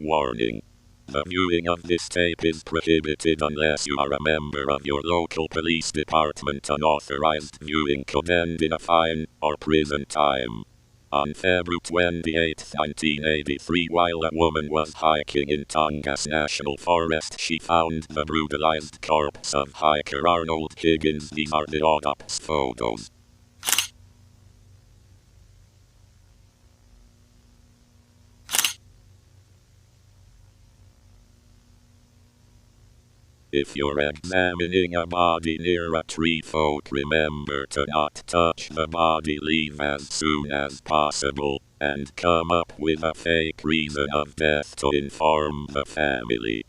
Warning. The viewing of this tape is prohibited unless you are a member of your local police department. Unauthorized viewing could end in a fine or prison time. On February 28, 1983, while a woman was hiking in Tongass National Forest, she found the brutalized corpse of hiker Arnold Higgins. These are the autopsy photos. If you're examining a body near a tree folk, remember to not touch the body, leave as soon as possible, and come up with a fake reason of death to inform the family.